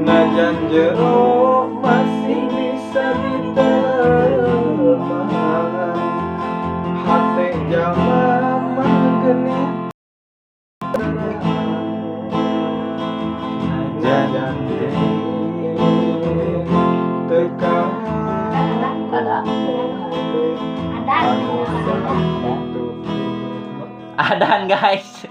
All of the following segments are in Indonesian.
Najan jeruk masih bisa diterima, hati jama menggenit najan tekan Adan guys.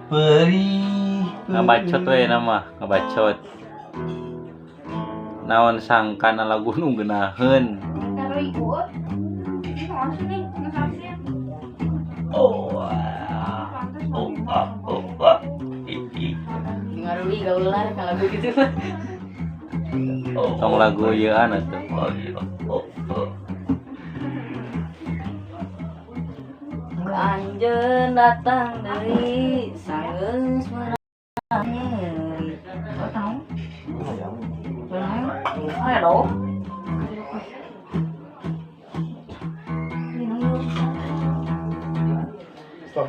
Peri Ngabacot we nama, ngabacot. Naon sangkan ala gunung geunaheun. Ngarui gaulan kalau begitu. Tong lagu yeuan atuh. Anjeun datang dari sanggeus merangeri. Kau tahu? Halo. Stop.